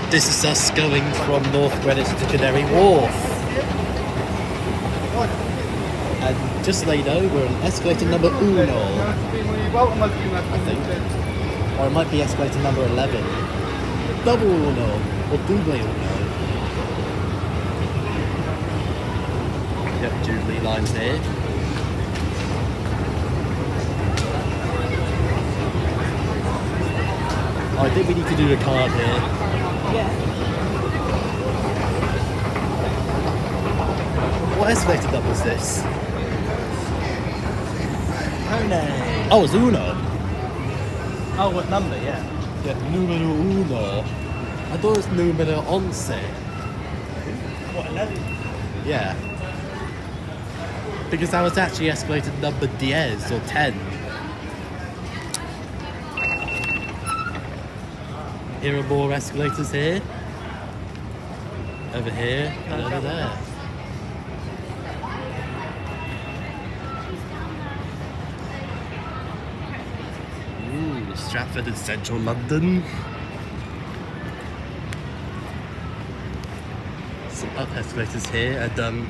This is us going from North Greenwich to Canary Wharf. And just so you know, we're on escalator number uno, I think. Or it might be escalator number 11. Double uno, or double uno. Yep, Jubilee line's here. I think we need to do a card here. Yeah. What escalator number is this? Canary. Oh, it's uno. Oh, what number? Yeah. Yeah, numero uno. I thought it was numero once. What, 11? Yeah. Because that was actually escalator number 10 or 10. Here are more escalators here. Over here and over there. Ooh, Stratford and Central London. Some up escalators here and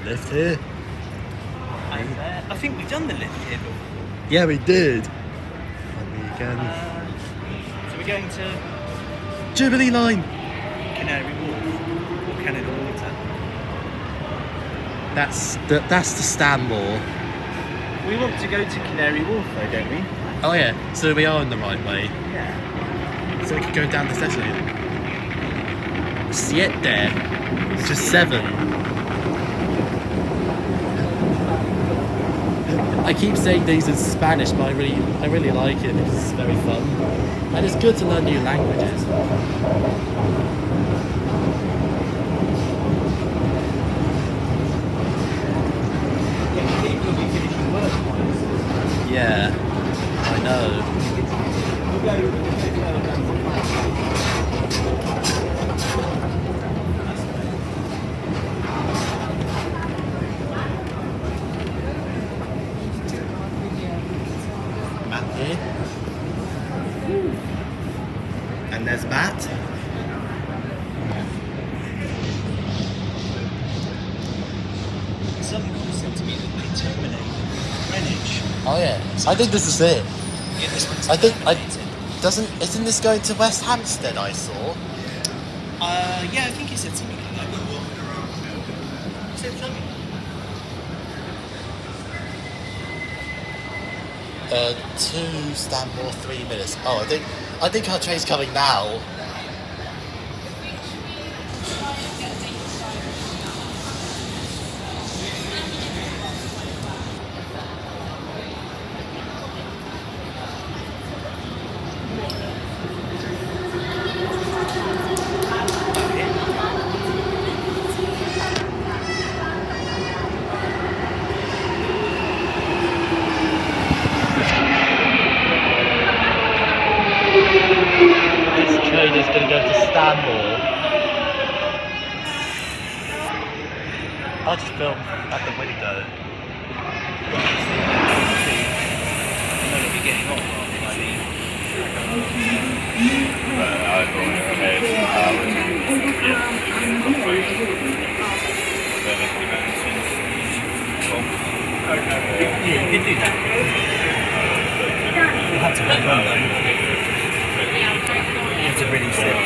lift here. I think we've done the lift here before. Yeah, we did. And we again. So we're going to Jubilee line. Canary Wharf or Canada Water. That's the Stanmore. We want to go to Canary Wharf though, don't we? Oh yeah, so we are in the right way. Yeah. So we could go down this escalator. Siete. It's just 7. I keep saying these in Spanish, but I really like it because it's very fun. And it's good to learn new languages. Yeah, I know. Matt here. And there's Matt. Something said to me that they terminate Greenwich. Oh yeah, I think this is it. Yeah, this one's Isn't terminated. this going to West Hampstead? I saw. Yeah, I think he said something like that. He said something. 2 Stanmore, 3 minutes. Oh, I think our train's coming now. This train is going to go to Stanmore. I'll just film at the window. It'll be getting on, Yeah, you could do that. You have to run though. You have to really sit.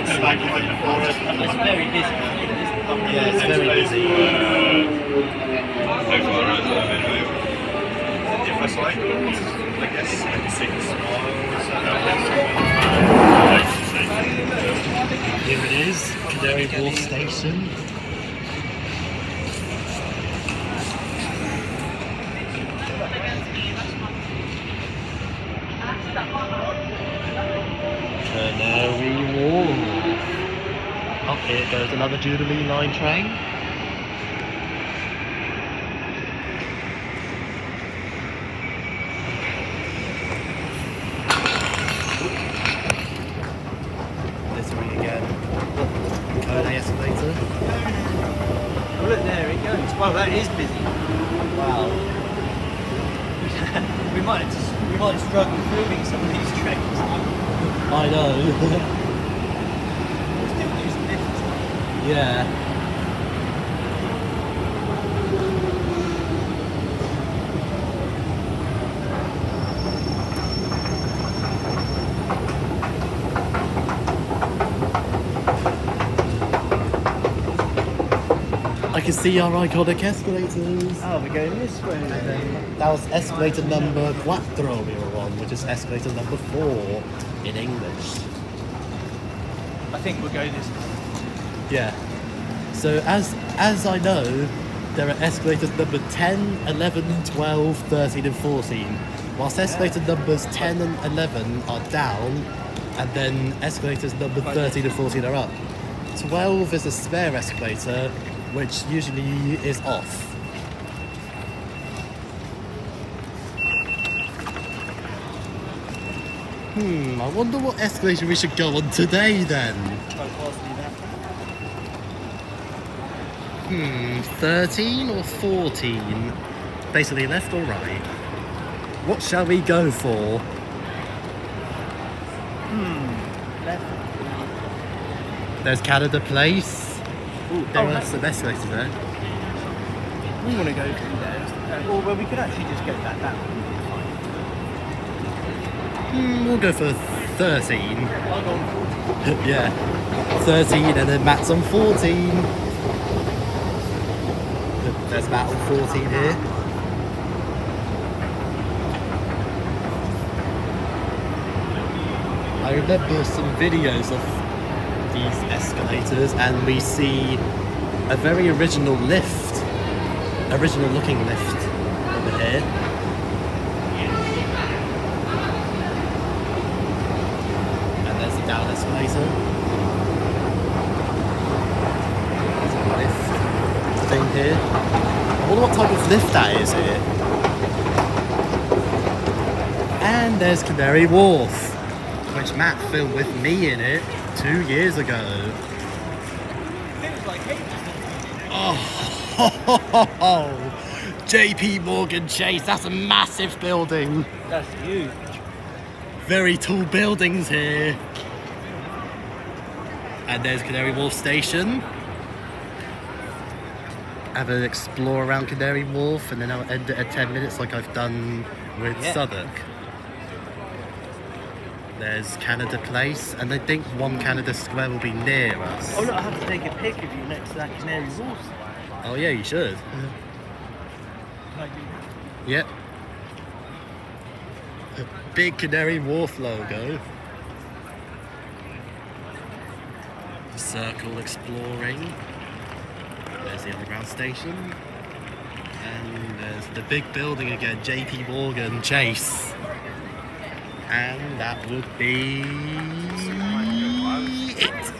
It's very busy. Yeah, it's very busy. I guess 6 Here it is, Canary Wharf Station. Canary Wharf. Oh, here goes another Jubilee Line train. Littering again. Canary escalator. Oh, look, there it goes. Well, that is busy. Wow. we might struggle filming some of these trains. I know. We're still using lifts. Yeah. I can see our iconic escalators. Oh, we're going this way. And then that was escalator number 4 we were on, which is escalator number 4 in English. I think we'll go this way. Yeah. So as I know, there are escalators number 10, 11, 12, 13 and 14. Whilst escalator numbers 10 and 11 are down, and then escalators number 13 and 14 are up. 12 is a spare escalator, which usually is off. I wonder what escalator we should go on today then. Try possibly that. 13 or 14? Basically left or right? What shall we go for? Left. There's Canada Place. Ooh, There are that's- some escalators there. we want to go through there. Or well, we could actually just go that way. We'll go for 13. I'll go on 40. Yeah. 13 and then Matt's on 14. There's Matt on 14 here. I remember some videos of these escalators and we see a very original lift. Original looking lift over here. And there's the down escalator. There's a lift thing here. I wonder what type of lift that is here. And there's Canary Wharf, which Matt filmed with me in it 2 years ago. Feels like ages. Oh, JP Morgan Chase, that's a massive building. That's huge. Very tall buildings here. And there's Canary Wharf Station. Have an explore around Canary Wharf and then I'll end it at 10 minutes like I've done with Yeah. Southwark. There's Canada Place, and I think One Canada Square will be near us. Oh look, I have to take a pic of you next to that Canary Wharf. Oh yeah, you should. Can I do Yep. A big Canary Wharf logo. Circle exploring. There's the underground station. And there's the big building again, JP Morgan Chase. And that would be it.